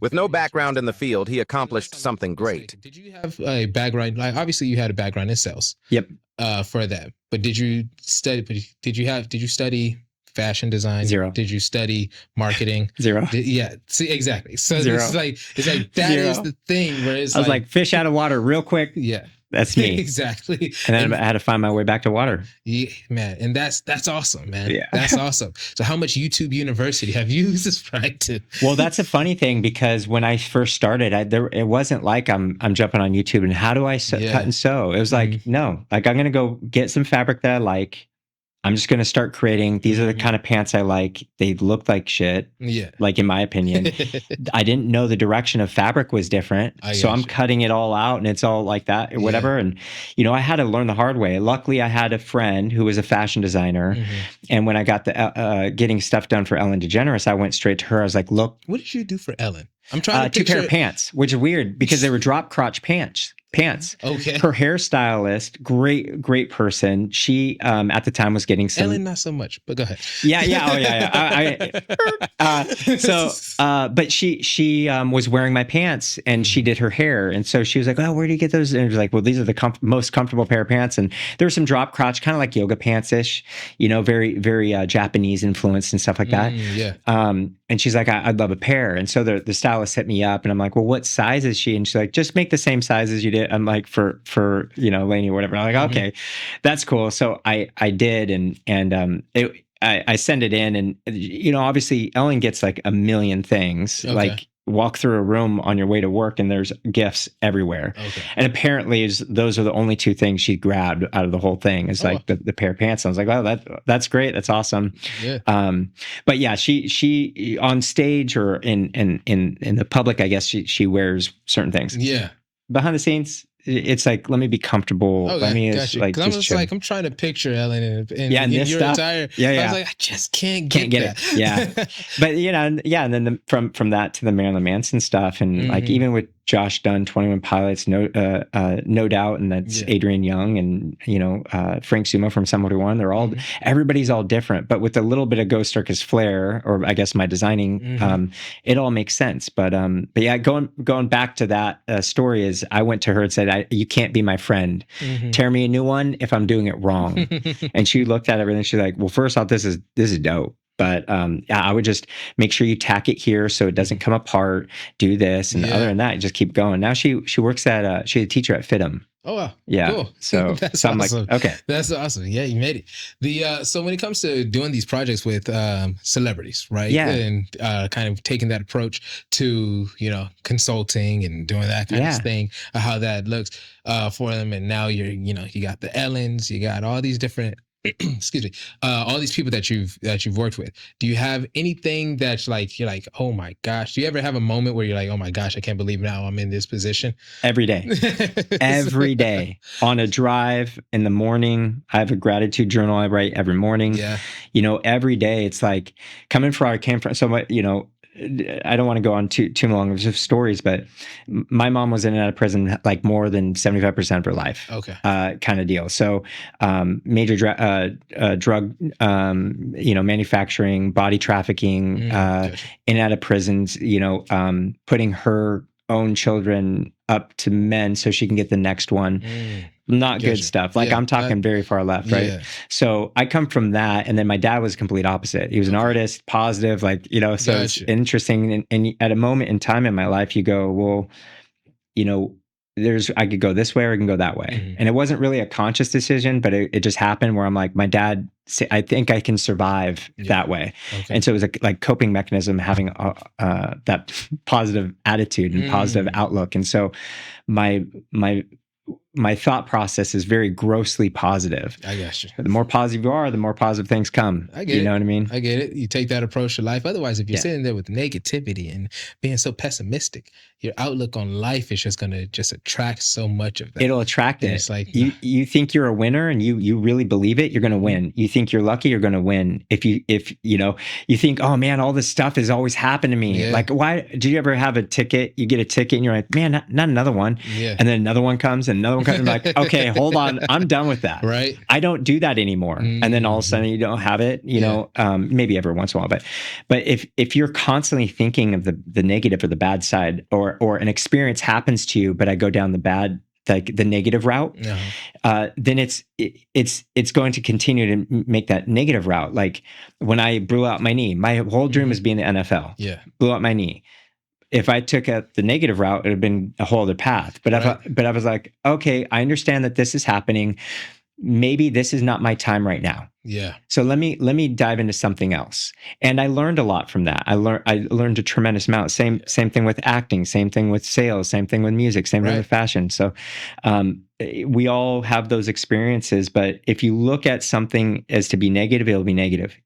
With no background in the field, he accomplished something great. Did you have a background? Like, obviously, you had a background in sales. Yep. For that, but did you study? Did you study fashion design? Zero. Did you study marketing? Zero. Yeah. See, exactly. So Zero. it's like that Zero. is the thing where it's I was like fish out of water real quick. Yeah. That's me. Exactly. And then I had to find my way back to water. Yeah, man. And that's awesome, man. Yeah. That's awesome. So how much YouTube University have you subscribed to? Well, that's a funny thing because when I first started, it wasn't like I'm jumping on YouTube and how do I cut and sew? It was like, no, like I'm going to go get some fabric that I like. I'm just going to start creating. These are the kind of pants I like. They look like shit. Yeah. Like in my opinion, I didn't know the direction of fabric was different. So I'm cutting it all out and it's all like that or whatever. And, I had to learn the hard way. Luckily, I had a friend who was a fashion designer. And when I got the getting stuff done for Ellen DeGeneres, I went straight to her. I was like, look. What did you do for Ellen? I'm trying to two pair of pants, which is weird because they were drop crotch pants. Okay. Her hairstylist, great person. She at the time was getting some. Ellen, not so much, but go ahead. Yeah. Oh, yeah. But she was wearing my pants and she did her hair, and so she was like, "Oh, where do you get those?" And it was like, "Well, these are the most comfortable pair of pants." And there were some drop crotch, kind of like yoga pants ish, very very Japanese influenced and stuff like that. And she's like, "I'd love a pair." And so the stylist hit me up, and I'm like, "Well, what size is she?" And she's like, "Just make the same size as you did." I'm like, for Lainey or whatever. I'm like, okay, that's cool. So I did, and I send it in, and obviously Ellen gets like a million things. Okay. Like walk through a room on your way to work, and there's gifts everywhere. Okay. And apparently, those are the only two things she grabbed out of the whole thing. It's like the pair of pants. I was like, oh, that's great. That's awesome. Yeah. But yeah, she on stage or in the public, I guess she wears certain things. Yeah. Behind the scenes, it's like, let me be Oh, let me gotcha. like, I'm just like, I'm trying to picture Ellen in this your stuff. attire. Yeah. I was like, I just can't get it. Yeah. But and then from that to the Marilyn Manson stuff, and like even with Josh Dunn, 21 Pilots, no doubt, and that's Adrian Young, and Frank Sumo from Sum 41. They're all everybody's all different, but with a little bit of Ghost Circus flair, or I guess my designing, it all makes sense. But yeah, going back to that story is I went to her and said, you can't be my friend. Tear me a new one if I'm doing it wrong. And she looked at everything. She's like, well, first off, this is dope. But I would just make sure you tack it here so it doesn't come apart. Do this, and other than that, just keep going. Now she works at she's a teacher at FITM. Oh wow! Yeah, cool. So that's I'm awesome. like, okay, that's awesome. Yeah, you made it. So when it comes to doing these projects with celebrities, right? Yeah, and kind of taking that approach to consulting and doing that kind of thing, how that looks for them. And now you got the Ellens, you got all these different. Excuse me. All these people that you've worked with. Do you have anything that's like you're like, oh my gosh? Do you ever have a moment where you're like, oh my gosh, I can't believe now I'm in this position? Every day, every day on a drive in the morning. I have a gratitude journal I write every morning. Yeah. Every day it's like coming from where I came from. So I don't want to go on too long of stories, but my mom was in and out of prison like more than 75% of her life. Okay. Kind of deal. So major drug, manufacturing, body trafficking, in and out of prisons. Putting her own children up to men so she can get the next one. Not good stuff. Like I'm talking very far left, right? Yeah. So I come from that, and then my dad was the complete opposite. He was an artist, positive, so it's interesting. And at a moment in time in my life, you go, well, I could go this way or I can go that way. And it wasn't really a conscious decision, but it just happened where I'm like, my dad, I think I can survive that way. Okay. And so it was like coping mechanism, having that positive attitude and positive outlook. And so my thought process is very grossly positive. I got you. The more positive you are, the more positive things come. I get it. You know what I mean? I get it. You take that approach to life. Otherwise, if you're sitting there with negativity and being so pessimistic, your outlook on life is just going to attract so much of that. It'll attract it. It's like you think you're a winner and you really believe it, you're going to win. You think you're lucky, you're going to win. If you think, oh man, all this stuff has always happened to me. Yeah. Like, why did you ever have a ticket? You get a ticket and you're like, man, not another one. Yeah. And then another one comes and another one phone call. I'm like, okay, hold on. I'm done with that. Right. I don't do that anymore. And then all of a sudden you don't have it, you know, maybe every once in a while, but if you're constantly thinking of the negative or the bad side, or an experience happens to you, but I go down the bad, like the negative route, then it's going to continue to make that negative route. Like when I blew out my knee, my whole dream was being the NFL. Yeah. Blew out my knee. If I took the negative route, it would have been a whole other path. But I was like, okay, I understand that this is happening. Maybe this is not my time right now. Yeah. So let me dive into something else. And I learned a lot from that. I learned a tremendous amount. Same thing with acting, same thing with sales, same thing with music, same thing with fashion. So we all have those experiences, but if you look at something as to be negative, it'll be negative.